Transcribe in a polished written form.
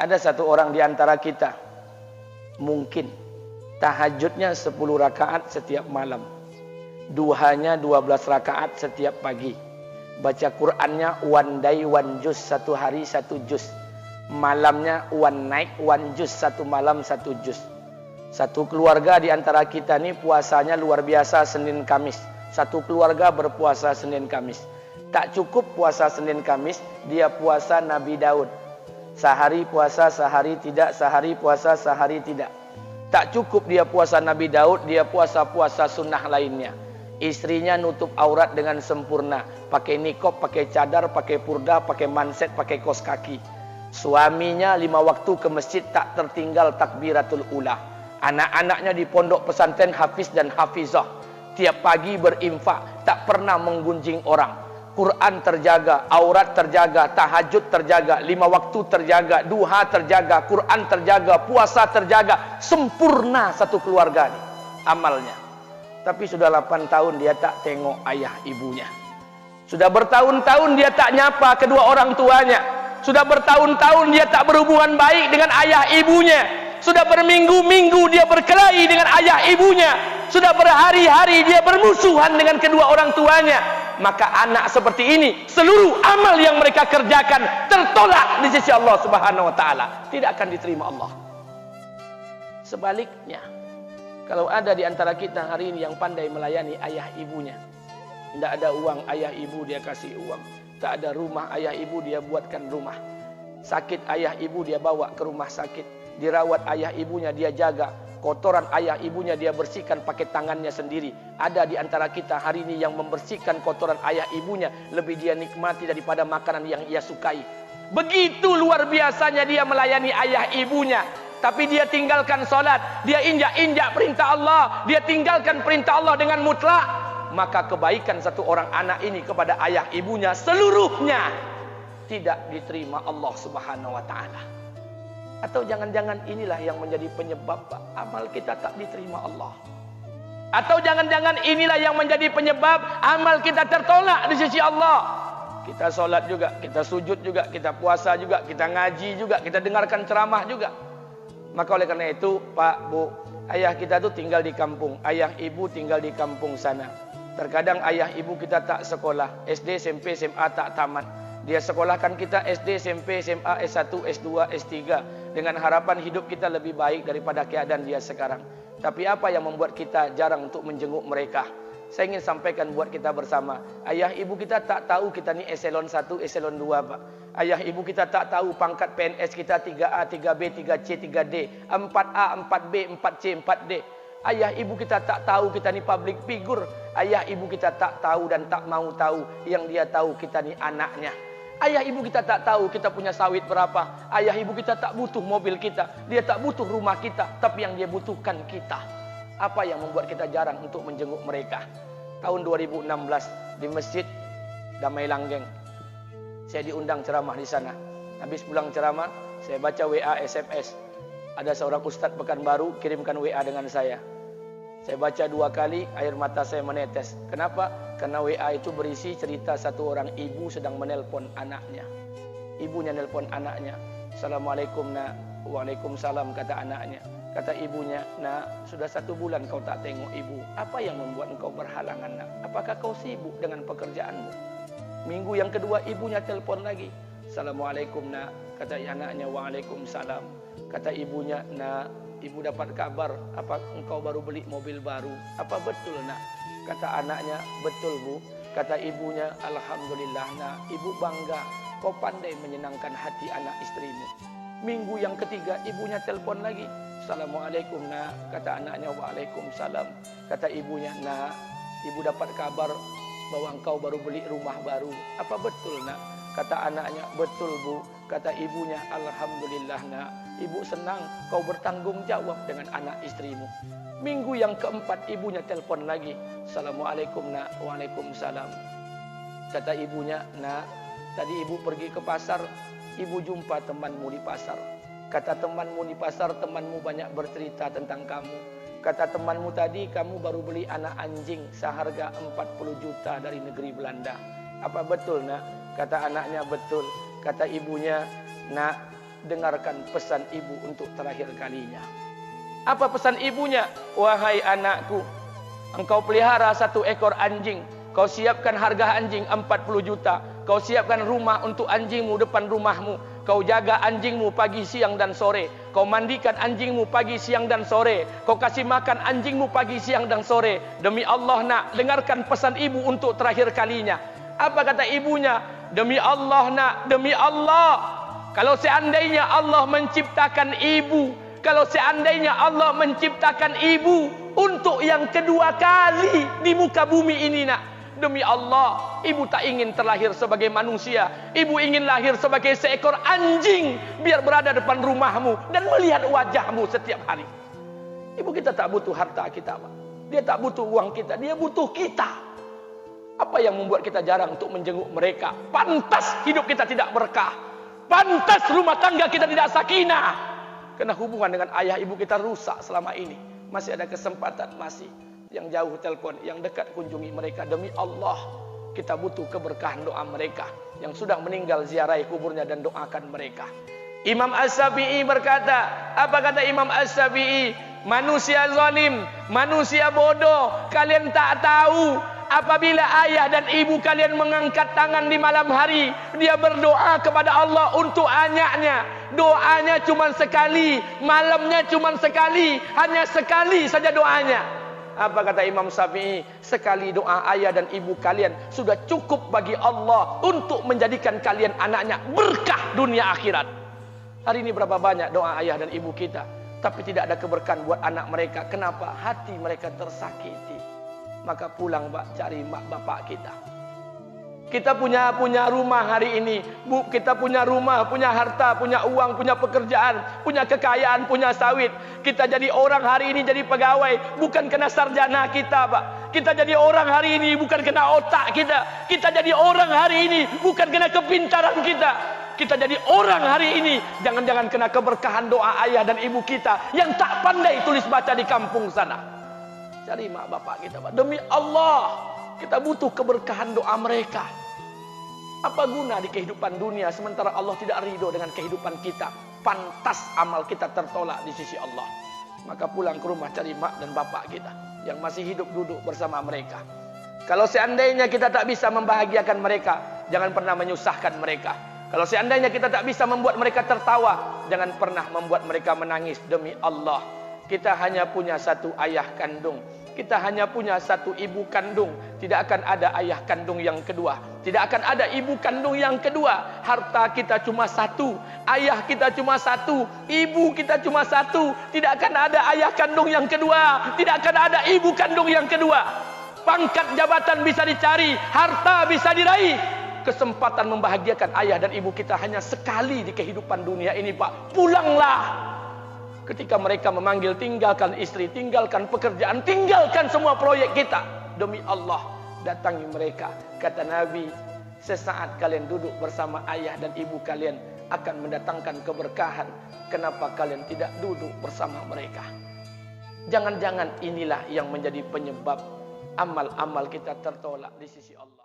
Ada satu orang di antara kita mungkin tahajudnya 10 rakaat setiap malam, duhanya 12 rakaat setiap pagi, baca Qur'annya one day one juz, satu hari satu juz, malamnya one night one juz, satu malam satu juz. Satu keluarga di antara kita ini puasanya luar biasa Senin Kamis. Satu keluarga berpuasa Senin Kamis. Tak cukup puasa Senin Kamis, dia puasa Nabi Daud. Sehari puasa, sehari tidak, sehari puasa, sehari tidak. Tak cukup dia puasa Nabi Daud, dia puasa-puasa sunnah lainnya. Istrinya nutup aurat dengan sempurna, pakai nikob, pakai cadar, pakai purda, pakai manset, pakai kos kaki. Suaminya 5 waktu ke masjid tak tertinggal takbiratul ula. Anak-anaknya di pondok pesantren hafiz dan hafizah. Tiap pagi berinfak, tak pernah menggunjing orang. Quran terjaga, aurat terjaga, tahajud terjaga, 5 waktu terjaga, duha terjaga, Quran terjaga, puasa terjaga. Sempurna satu keluarga nih amalnya. Tapi sudah 8 tahun dia tak tengok ayah ibunya. Sudah bertahun-tahun dia tak nyapa kedua orang tuanya. Sudah bertahun-tahun dia tak berhubungan baik dengan ayah ibunya. Sudah berminggu-minggu dia berkelahi dengan ayah ibunya. Sudah berhari-hari dia bermusuhan dengan kedua orang tuanya. Maka anak seperti ini, seluruh amal yang mereka kerjakan tertolak di sisi Allah Subhanahu wa taala, tidak akan diterima Allah. Sebaliknya, kalau ada di antara kita hari ini yang pandai melayani ayah ibunya, tidak ada uang ayah ibu dia kasih uang, tak ada rumah ayah ibu dia buatkan rumah, sakit ayah ibu dia bawa ke rumah sakit, dirawat ayah ibunya dia jaga, kotoran ayah ibunya dia bersihkan pakai tangannya sendiri. Ada di antara kita hari ini yang membersihkan kotoran ayah ibunya lebih dia nikmati daripada makanan yang ia sukai. Begitu luar biasanya dia melayani ayah ibunya. Tapi dia tinggalkan solat, dia injak-injak perintah Allah, dia tinggalkan perintah Allah dengan mutlak. Maka kebaikan satu orang anak ini kepada ayah ibunya seluruhnya tidak diterima Allah Subhanahu wa taala. Atau jangan-jangan inilah yang menjadi penyebab amal kita tak diterima Allah. Atau jangan-jangan inilah yang menjadi penyebab amal kita tertolak di sisi Allah. Kita solat juga, kita sujud juga, kita puasa juga, kita ngaji juga, kita dengarkan ceramah juga. Maka oleh karena itu, Pak, Bu, ayah kita tuh tinggal di kampung, ayah ibu tinggal di kampung sana. Terkadang ayah ibu kita tak sekolah, SD, SMP, SMA tak tamat. Dia sekolahkan kita SD, SMP, SMA, S1, S2, S3 dengan harapan hidup kita lebih baik daripada keadaan dia sekarang. Tapi apa yang membuat kita jarang untuk menjenguk mereka? Saya ingin sampaikan buat kita bersama. Ayah ibu kita tak tahu kita ni eselon 1, eselon 2, Pak. Ayah ibu kita tak tahu pangkat PNS kita 3A, 3B, 3C, 3D, 4A, 4B, 4C, 4D. Ayah ibu kita tak tahu kita ni public figure. Ayah ibu kita tak tahu dan tak mau tahu. Yang dia tahu kita ni anaknya. Ayah ibu kita tak tahu kita punya sawit berapa. Ayah ibu kita tak butuh mobil kita. Dia tak butuh rumah kita. Tapi yang dia butuhkan kita. Apa yang membuat kita jarang untuk menjenguk mereka? Tahun 2016 di Masjid Damai Langgeng, saya diundang ceramah di sana. Habis pulang ceramah, saya baca WA SMS. Ada seorang ustadz Pekanbaru kirimkan WA dengan saya. Saya baca 2 kali, air mata saya menetes. Kenapa? Karena WA itu berisi cerita satu orang ibu sedang menelpon anaknya. Ibunya nelpon anaknya. Assalamualaikum nak. Waalaikumsalam kata anaknya. Kata ibunya, nak, sudah 1 bulan kau tak tengok ibu. Apa yang membuat engkau berhalangan nak? Apakah kau sibuk dengan pekerjaanmu? Minggu yang kedua ibunya telpon lagi. Assalamualaikum nak. Kata anaknya, waalaikumsalam. Kata ibunya, nak, ibu dapat kabar apa engkau baru beli mobil baru. Apa betul nak? Kata anaknya, betul bu. Kata ibunya, alhamdulillah nak, ibu bangga. Kau pandai menyenangkan hati anak istrimu. Minggu yang ketiga ibunya telpon lagi. Assalamualaikum nak. Kata anaknya, waalaikumsalam. Kata ibunya, nak, ibu dapat kabar bahwa engkau baru beli rumah baru. Apa betul nak? Kata anaknya, betul bu. Kata ibunya, alhamdulillah nak, ibu senang kau bertanggung jawab dengan anak istrimu. Minggu yang keempat ibunya telpon lagi. Assalamualaikum nak. Waalaikumsalam. Kata ibunya, nak, tadi ibu pergi ke pasar, ibu jumpa temanmu di pasar. Kata temanmu di pasar, temanmu banyak bercerita tentang kamu. Kata temanmu tadi, kamu baru beli anak anjing seharga 40 juta dari negeri Belanda. Apa betul nak? Kata anaknya, betul. Kata ibunya, nak, dengarkan pesan ibu untuk terakhir kalinya. Apa pesan ibunya? Wahai anakku, engkau pelihara 1 ekor anjing. Kau siapkan harga anjing 40 juta. Kau siapkan rumah untuk anjingmu depan rumahmu. Kau jaga anjingmu pagi, siang, dan sore. Kau mandikan anjingmu pagi, siang, dan sore. Kau kasih makan anjingmu pagi, siang, dan sore. Demi Allah nak, dengarkan pesan ibu untuk terakhir kalinya. Apa kata ibunya? Demi Allah nak, demi Allah. Kalau seandainya Allah menciptakan ibu, kalau seandainya Allah menciptakan ibu untuk yang kedua kali di muka bumi ini nak, demi Allah, ibu tak ingin terlahir sebagai manusia. Ibu ingin lahir sebagai seekor anjing, biar berada depan rumahmu dan melihat wajahmu setiap hari. Ibu kita tak butuh harta kita, Pak. Dia tak butuh uang kita, dia butuh kita. Apa yang membuat kita jarang untuk menjenguk mereka? Pantas hidup kita tidak berkah. Pantas rumah tangga kita tidak sakinah. Karena hubungan dengan ayah ibu kita rusak selama ini. Masih ada kesempatan, masih. Yang jauh telepon, yang dekat kunjungi mereka. Demi Allah, kita butuh keberkahan doa mereka. Yang sudah meninggal, ziarahi kuburnya dan doakan mereka. Imam As-Syafi'i berkata, apa kata Imam As-Syafi'i? Manusia zalim, manusia bodoh, kalian tak tahu apabila ayah dan ibu kalian mengangkat tangan di malam hari, dia berdoa kepada Allah untuk anaknya. Doanya cuma sekali, malamnya cuma sekali, hanya sekali saja doanya. Apa kata Imam Syafi'i? Sekali doa ayah dan ibu kalian sudah cukup bagi Allah untuk menjadikan kalian anaknya berkah dunia akhirat. Hari ini berapa banyak doa ayah dan ibu kita, tapi tidak ada keberkahan buat anak mereka. Kenapa? Hati mereka tersakiti. Maka pulang, Pak, cari mak bapak kita. Kita punya rumah hari ini, Bu, kita punya rumah, punya harta, punya uang, punya pekerjaan, punya kekayaan, punya sawit. Kita jadi orang hari ini jadi pegawai bukan kena sarjana kita, Pak. Kita jadi orang hari ini bukan kena otak kita. Kita jadi orang hari ini bukan kena kepintaran kita. Kita jadi orang hari ini jangan-jangan kena keberkahan doa ayah dan ibu kita yang tak pandai tulis baca di kampung sana. Cari mak bapak kita, Pak. Demi Allah, kita butuh keberkahan doa mereka. Apa guna di kehidupan dunia sementara Allah tidak ridho dengan kehidupan kita? Pantas amal kita tertolak di sisi Allah. Maka pulang ke rumah cari mak dan bapak kita yang masih hidup, duduk bersama mereka. Kalau seandainya kita tak bisa membahagiakan mereka, jangan pernah menyusahkan mereka. Kalau seandainya kita tak bisa membuat mereka tertawa, jangan pernah membuat mereka menangis. Demi Allah, kita hanya punya 1 ayah kandung. Kita hanya punya 1 ibu kandung. Tidak akan ada ayah kandung yang kedua. Tidak akan ada ibu kandung yang kedua. Harta kita cuma 1. Ayah kita cuma 1. Ibu kita cuma 1. Tidak akan ada ayah kandung yang kedua. Tidak akan ada ibu kandung yang kedua. Pangkat jabatan bisa dicari, harta bisa diraih. Kesempatan membahagiakan ayah dan ibu kita hanya sekali di kehidupan dunia ini, Pak. Pulanglah. Ketika mereka memanggil, tinggalkan istri, tinggalkan pekerjaan, tinggalkan semua proyek kita. Demi Allah, datangi mereka. Kata Nabi, sesaat kalian duduk bersama ayah dan ibu kalian akan mendatangkan keberkahan. Kenapa kalian tidak duduk bersama mereka? Jangan-jangan inilah yang menjadi penyebab amal-amal kita tertolak di sisi Allah.